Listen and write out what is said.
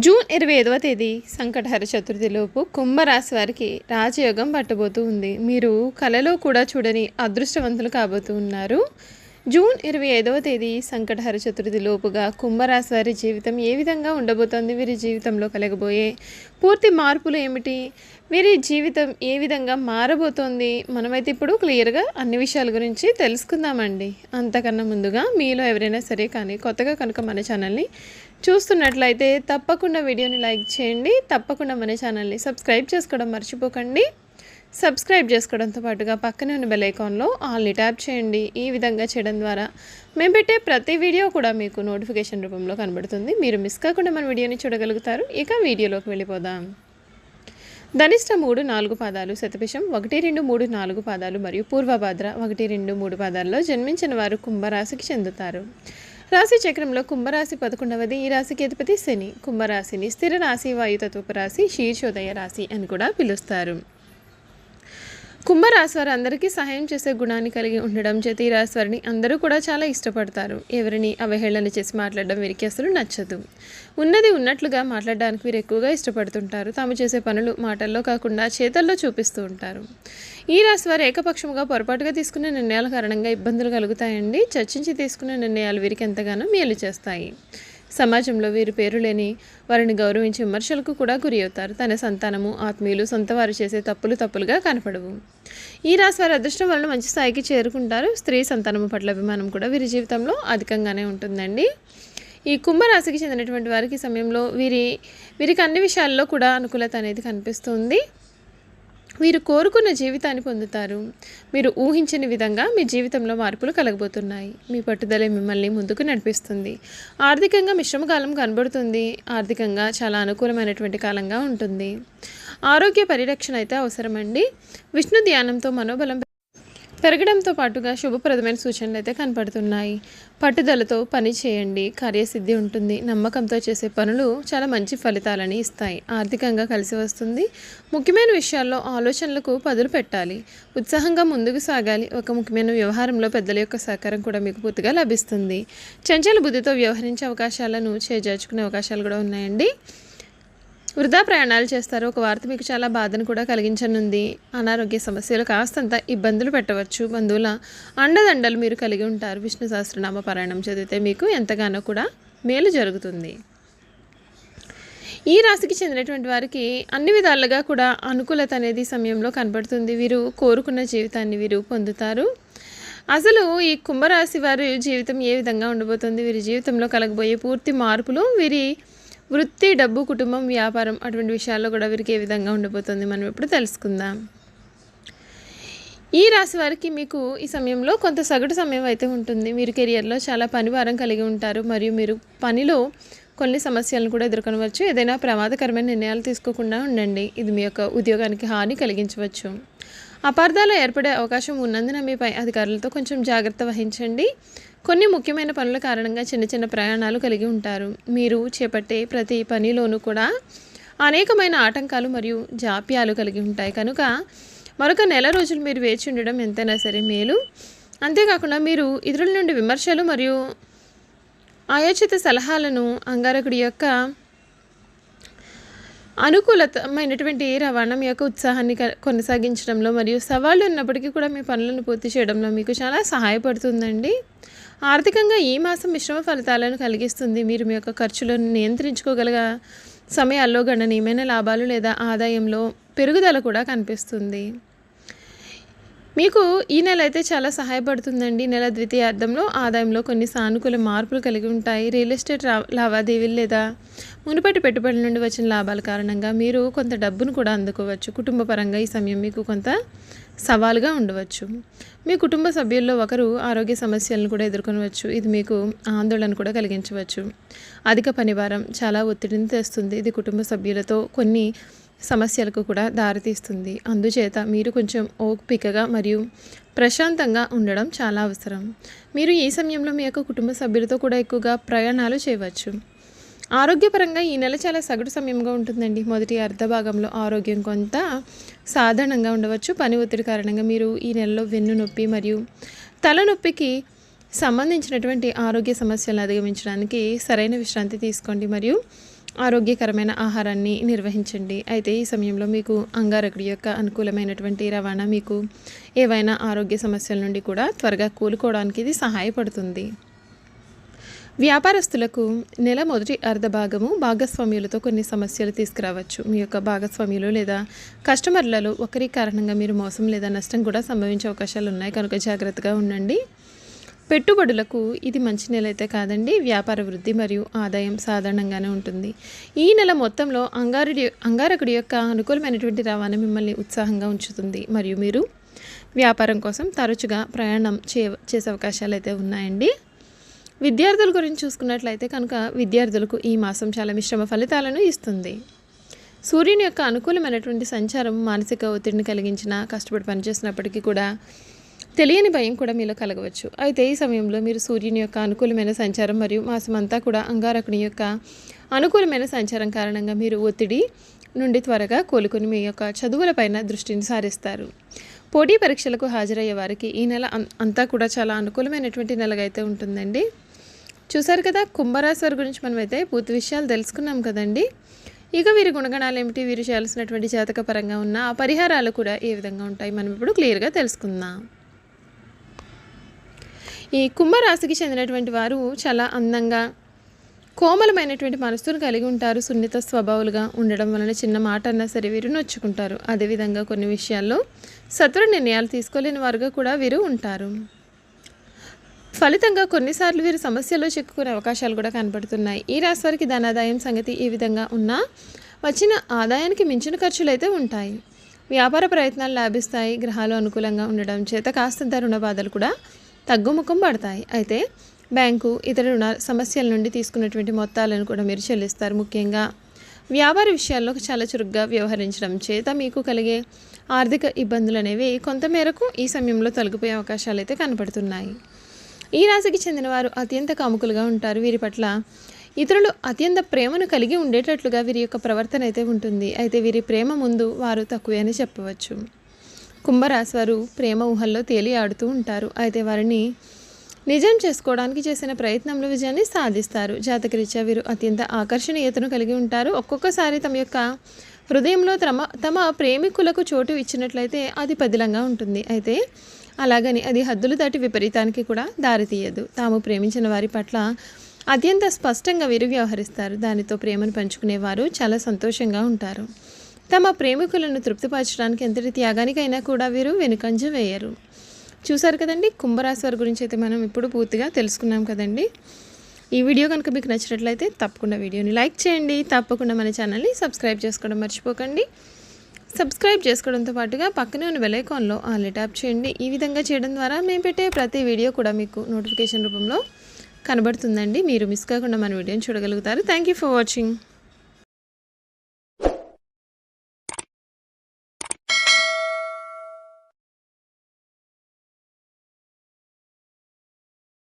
June 25వ తేదీ సంకటహర చతుర్థిలోపు కుంభరాశి వారికి రాజయోగం పట్టబోతూ ఉంది. మీరు కలలో కూడా చూడని అదృష్టవంతులు కాబోతూ ఉన్నారు. జూన్ 25వ తేదీ సంకటహర చతుర్థి లోపుగా కుంభరాశి వారి జీవితం ఏ విధంగా ఉండబోతోంది, వీరి జీవితంలో కలగబోయే పూర్తి మార్పులు ఏమిటి, వీరి జీవితం ఏ విధంగా మారబోతోంది, మనమైతే ఇప్పుడు క్లియర్గా అన్ని విషయాల గురించి తెలుసుకుందామండి. అంతకన్నా ముందుగా మీలో ఎవరైనా సరే కానీ కొత్తగా కనుక మన ఛానల్ని చూస్తున్నట్లయితే తప్పకుండా వీడియోని లైక్ చేయండి, తప్పకుండా మన ఛానల్ని సబ్స్క్రైబ్ చేసుకోవడం మర్చిపోకండి. సబ్స్క్రైబ్ చేసుకోవడంతో పాటుగా పక్కనే ఉన్న బెల్ ఐకాన్లో ఆల్ని ట్యాప్ చేయండి. ఈ విధంగా చేయడం ద్వారా మేము పెట్టే ప్రతి వీడియో కూడా మీకు నోటిఫికేషన్ రూపంలో కనబడుతుంది. మీరు మిస్ కాకుండా మన వీడియోని చూడగలుగుతారు. ఇక వీడియోలోకి వెళ్ళిపోదాం. ధనిష్ట 3, 4 పాదాలు, శతభిషం 1, 2, 3, 4 పాదాలు మరియు పూర్వభాద్ర 1, 2, 3 పాదాల్లో జన్మించిన వారు కుంభరాశికి చెందుతారు. రాశి చక్రంలో కుంభరాశి 11వది. ఈ రాశికి అధిపతి శని. కుంభరాశిని స్థిర రాశి, వాయుతత్వపు రాశి, శీర్షోదయ రాశి అని కూడా పిలుస్తారు. కుంభరాశి వారు అందరికీ సహాయం చేసే గుణాన్ని కలిగి ఉండడం చేత ఈ రాశి వారిని అందరూ కూడా చాలా ఇష్టపడతారు. ఎవరిని అవహేళన చేసి మాట్లాడడం వీరికి అసలు నచ్చదు. ఉన్నది ఉన్నట్లుగా మాట్లాడడానికి వీరు ఎక్కువగా ఇష్టపడుతుంటారు. తాము చేసే పనులు మాటల్లో కాకుండా చేతల్లో చూపిస్తూ ఉంటారు. ఈ రాశి వారు ఏకపక్షంగా పొరపాటుగా తీసుకునే నిర్ణయాల కారణంగా ఇబ్బందులు కలుగుతాయండి. చర్చించి తీసుకునే నిర్ణయాలు వీరికి ఎంతగానో మేలు చేస్తాయి. సమాజంలో వీరు పేరు లేని వారిని గౌరవించి విమర్శలకు కూడా గురి అవుతారు. తన సంతానము, ఆత్మీయులు, సొంత వారు చేసే తప్పులుగా కనపడవు. ఈ రాశి వారి అదృష్టం వలన మంచి స్థాయికి చేరుకుంటారు. స్త్రీ సంతానము పట్ల అభిమానం కూడా వీరి జీవితంలో అధికంగానే ఉంటుందండి. ఈ కుంభరాశికి చెందినటువంటి వారికి సమయంలో వీరికి అన్ని విషయాల్లో కూడా అనుకూలత అనేది కనిపిస్తుంది. వీరు కోరుకున్న జీవితాన్ని పొందుతారు. మీరు ఊహించని విధంగా మీ జీవితంలో మార్పులు కలగబోతున్నాయి. మీ పట్టుదలే మిమ్మల్ని ముందుకు నడిపిస్తుంది. ఆర్థికంగా మిశ్రమ కాలం కనబడుతుంది. ఆర్థికంగా చాలా అనుకూలమైనటువంటి కాలంగా ఉంటుంది. ఆరోగ్య పరిరక్షణ అయితే అవసరమండి. విష్ణు ధ్యానంతో మనోబలం పెరగడంతో పాటుగా శుభప్రదమైన సూచనలు అయితే కనపడుతున్నాయి. పట్టుదలతో పని చేయండి, కార్యసిద్ధి ఉంటుంది. నమ్మకంతో చేసే పనులు చాలా మంచి ఫలితాలని ఇస్తాయి. ఆర్థికంగా కలిసి వస్తుంది. ముఖ్యమైన విషయాల్లో ఆలోచనలకు పదులు పెట్టాలి. ఉత్సాహంగా ముందుకు సాగాలి. ఒక ముఖ్యమైన వ్యవహారంలో పెద్దల యొక్క సహకారం కూడా మీకు పూర్తిగా లభిస్తుంది. చంచల బుద్ధితో వ్యవహరించే అవకాశాలను చేజార్చుకునే అవకాశాలు కూడా ఉన్నాయండి. వృధా ప్రయాణాలు చేస్తారు. ఒక వార్త మీకు చాలా బాధను కూడా కలిగించనుంది. అనారోగ్య సమస్యలు కాస్తంత ఇబ్బందులు పెట్టవచ్చు. బంధువుల అండదండలు మీరు కలిగి ఉంటారు. విష్ణు సహస్రనామ పారాయణం చదివితే మీకు ఎంతగానో కూడా మేలు జరుగుతుంది. ఈ రాశికి చెందినటువంటి వారికి అన్ని విధాలుగా కూడా అనుకూలత అనేది సమయంలో కనబడుతుంది. వీరు కోరుకున్న జీవితాన్ని వీరు పొందుతారు. అసలు ఈ కుంభరాశి వారి జీవితం ఏ విధంగా ఉండబోతుంది, వీరి జీవితంలో కలగబోయే పూర్తి మార్పులు, వీరి వృత్తి, డబ్బు, కుటుంబం, వ్యాపారం అటువంటి విషయాల్లో కూడా వీరికి ఏ విధంగా ఉండబోతుంది మనం ఇప్పుడు తెలుసుకుందాం. ఈ రాశి వారికి మీకు ఈ సమయంలో కొంత సగటు సమయం అయితే ఉంటుంది. మీరు కెరియర్లో చాలా పనివారం కలిగి ఉంటారు మరియు మీరు పనిలో కొన్ని సమస్యలను కూడా ఎదుర్కొనవచ్చు. ఏదైనా ప్రమాదకరమైన నిర్ణయాలు తీసుకోకుండా ఉండండి. ఇది మీ యొక్క ఉద్యోగానికి హాని కలిగించవచ్చు. అపార్థాలు ఏర్పడే అవకాశం ఉన్నందున మీపై అధికారులతో కొంచెం జాగ్రత్త వహించండి. కొన్ని ముఖ్యమైన పనుల కారణంగా చిన్న ప్రయాణాలు కలిగి ఉంటారు. మీరు చేపట్టే ప్రతి పనిలోనూ కూడా అనేకమైన ఆటంకాలు మరియు జాప్యాలు కలిగి ఉంటాయి. కనుక మరొక నెల రోజులు మీరు వేచి ఉండడం ఎంతైనా సరే మేలు. అంతేకాకుండా మీరు ఇతరుల నుండి విమర్శలు మరియు ఆయోచిత సలహాలను అంగారకుడి యొక్క అనుకూలతమైనటువంటి రవాణా మీ యొక్క ఉత్సాహాన్ని కొనసాగించడంలో మరియు సవాళ్ళు ఉన్నప్పటికీ కూడా మీ పనులను పూర్తి చేయడంలో మీకు చాలా సహాయపడుతుందండి. ఆర్థికంగా ఈ మాసం మిశ్రమ ఫలితాలను కలిగిస్తుంది. మీరు మీ యొక్క ఖర్చులను నియంత్రించుకోగల సమయాల్లో గణనీయమైన లాభాలు లేదా ఆదాయంలో పెరుగుదల కూడా కనిపిస్తుంది. మీకు ఈ నెల అయితే చాలా సహాయపడుతుందండి. నెల ద్వితీయార్థంలో ఆదాయంలో కొన్ని సానుకూల మార్పులు కలిగి ఉంటాయి. రియల్ ఎస్టేట్ లావాదేవీలు లేదా మునుపటి పెట్టుబడుల నుండి వచ్చిన లాభాల కారణంగా మీరు కొంత డబ్బును కూడా అందుకోవచ్చు. కుటుంబ పరంగా ఈ సమయం మీకు కొంత సవాలుగా ఉండవచ్చు. మీ కుటుంబ సభ్యుల్లో ఒకరు ఆరోగ్య సమస్యలను కూడా ఎదుర్కొనవచ్చు. ఇది మీకు ఆందోళన కూడా కలిగించవచ్చు. అధిక పనిభారం చాలా ఒత్తిడిని తెస్తుంది. ఇది కుటుంబ సభ్యులతో కొన్ని సమస్యలకు కూడా దారితీస్తుంది. అందుచేత మీరు కొంచెం ఓపికగా మరియు ప్రశాంతంగా ఉండడం చాలా అవసరం. మీరు ఈ సమయంలో మీ యొక్క కుటుంబ సభ్యులతో కూడా ఎక్కువగా ప్రయాణాలు చేయవచ్చు. ఆరోగ్యపరంగా ఈ నెల చాలా సగటు సమయంగా ఉంటుందండి. మొదటి అర్ధ భాగంలో ఆరోగ్యం కొంత సాధారణంగా ఉండవచ్చు. పని ఒత్తిడి కారణంగా మీరు ఈ నెలలో వెన్ను నొప్పి మరియు తలనొప్పికి సంబంధించినటువంటి ఆరోగ్య సమస్యలను అధిగమించడానికి సరైన విశ్రాంతి తీసుకోండి మరియు ఆరోగ్యకరమైన ఆహారాన్ని నిర్వహించండి. అయితే ఈ సమయంలో మీకు అంగారకుడి యొక్క అనుకూలమైనటువంటి రవాణా మీకు ఏవైనా ఆరోగ్య సమస్యల నుండి కూడా త్వరగా కోలుకోవడానికి ఇది సహాయపడుతుంది. వ్యాపారస్తులకు నెల మొదటి అర్ధభాగము భాగస్వామ్యులతో కొన్ని సమస్యలు తీసుకురావచ్చు. మీ యొక్క భాగస్వామ్యులు లేదా కస్టమర్లలో ఒకరి కారణంగా మీరు మోసం లేదా నష్టం కూడా సంభవించే అవకాశాలు ఉన్నాయి. కనుక జాగ్రత్తగా ఉండండి. పెట్టుబడులకు ఇది మంచి నెల అయితే కాదండి. వ్యాపార వృద్ధి మరియు ఆదాయం సాధారణంగానే ఉంటుంది. ఈ నెల మొత్తంలో అంగారకుడి యొక్క అనుకూలమైనటువంటి రవాణా మిమ్మల్ని ఉత్సాహంగా ఉంచుతుంది మరియు మీరు వ్యాపారం కోసం తరచుగా ప్రయాణం చేసే అవకాశాలు అయితే ఉన్నాయండి. విద్యార్థుల గురించి చూసుకున్నట్లయితే కనుక విద్యార్థులకు ఈ మాసం చాలా మిశ్రమ ఫలితాలను ఇస్తుంది. సూర్యుని యొక్క అనుకూలమైనటువంటి సంచారం మానసిక ఒత్తిడిని కలిగించిన కష్టపడి పనిచేసినప్పటికీ కూడా తెలియని భయం కూడా మీలో కలగవచ్చు. అయితే ఈ సమయంలో మీరు సూర్యుని యొక్క అనుకూలమైన సంచారం మరియు మాసం అంతా కూడా అంగారకుని యొక్క అనుకూలమైన సంచారం కారణంగా మీరు ఒత్తిడి నుండి త్వరగా కోలుకొని మీ యొక్క చదువులపైన దృష్టిని సారిస్తారు. పోటీ పరీక్షలకు హాజరయ్యే వారికి ఈ నెల అంతా కూడా చాలా అనుకూలమైనటువంటి నెలగా అయితే ఉంటుందండి. చూసారు కదా, కుంభరాశి వారి గురించి మనమైతే పూర్తి విషయాలు తెలుసుకున్నాం కదండి. ఇక వీరి గుణగణాలు ఏమిటి, వీరు చేయాల్సినటువంటి జాతక పరంగా ఉన్న ఆ పరిహారాలు కూడా ఏ విధంగా ఉంటాయి మనం ఇప్పుడు క్లియర్గా తెలుసుకుందాం. ఈ కుంభరాశికి చెందినటువంటి వారు చాలా అందంగా కోమలమైనటువంటి మనస్సును కలిగి ఉంటారు. సున్నిత స్వభావాలుగా ఉండడం వలన చిన్న మాట అన్నా సరే వీరు నొచ్చుకుంటారు. అదేవిధంగా కొన్ని విషయాల్లో సత్వర నిర్ణయాలు తీసుకోలేని వారుగా కూడా వీరు ఉంటారు. ఫలితంగా కొన్నిసార్లు వీరు సమస్యల్లో చిక్కుకునే అవకాశాలు కూడా కనపడుతున్నాయి. ఈ రాశి వారికి ధనాదాయం సంగతి ఈ విధంగా ఉన్నా వచ్చిన ఆదాయానికి మించిన ఖర్చులు అయితే ఉంటాయి. వ్యాపార ప్రయత్నాలు లాభిస్తాయి. గ్రహాలు అనుకూలంగా ఉండడం చేత కాస్తంత రుణ బాధలు కూడా తగ్గుముఖం పడతాయి. అయితే బ్యాంకు ఇతర రుణ సమస్యల నుండి తీసుకున్నటువంటి మొత్తాలను కూడా మీరు చెల్లిస్తారు. ముఖ్యంగా వ్యాపార విషయాల్లో చాలా చురుగ్గా వ్యవహరించడం చేత మీకు కలిగే ఆర్థిక ఇబ్బందులు అనేవి కొంతమేరకు ఈ సమయంలో తొలగిపోయే అవకాశాలు అయితే కనపడుతున్నాయి. ఈ రాశికి చెందిన వారు అత్యంత కాముకులుగా ఉంటారు. వీరి పట్ల ఇతరులు అత్యంత ప్రేమను కలిగి ఉండేటట్లుగా వీరి యొక్క ప్రవర్తన అయితే ఉంటుంది. అయితే వీరి ప్రేమ ముందు వారు తక్కువే అని చెప్పవచ్చు. కుంభరాశి వారు ప్రేమ ఊహల్లో తేలి ఆడుతూ ఉంటారు. అయితే వారిని నిజం చేసుకోవడానికి చేసిన ప్రయత్నంలో విజయాన్ని సాధిస్తారు. జాతకరీత్యా వీరు అత్యంత ఆకర్షణీయతను కలిగి ఉంటారు. ఒక్కొక్కసారి తమ యొక్క హృదయంలో తమ ప్రేమికులకు చోటు ఇచ్చినట్లయితే అది పదిలంగా ఉంటుంది. అయితే అలాగని అది హద్దులు దాటి విపరీతానికి కూడా దారితీయదు. తాము ప్రేమించిన వారి పట్ల అత్యంత స్పష్టంగా వీరు వ్యవహరిస్తారు. దానితో ప్రేమను పంచుకునేవారు చాలా సంతోషంగా ఉంటారు. తమ ప్రేమికులను తృప్తిపరచడానికి ఎంతటి త్యాగానికైనా కూడా వీరు వెనుకంజ వేయరు. చూసారు కదండి, కుంభరాశి వారి గురించి అయితే మనం ఇప్పుడు పూర్తిగా తెలుసుకున్నాం కదండి. ఈ వీడియో కనుక మీకు నచ్చినట్లయితే తప్పకుండా వీడియోని లైక్ చేయండి. తప్పకుండా మన ఛానల్ని సబ్స్క్రైబ్ చేసుకోవడం మర్చిపోకండి. సబ్స్క్రైబ్ చేసుకోవడంతో పాటుగా పక్కనే ఉన్న బెల్ ఐకాన్లో ఆల్ ట్యాప్ చేయండి. ఈ విధంగా చేయడం ద్వారా మేము పెట్టే ప్రతి వీడియో కూడా మీకు నోటిఫికేషన్ రూపంలో కనబడుతుందండి. మీరు మిస్ కాకుండా మన వీడియోని చూడగలుగుతారు. Thank you for watching.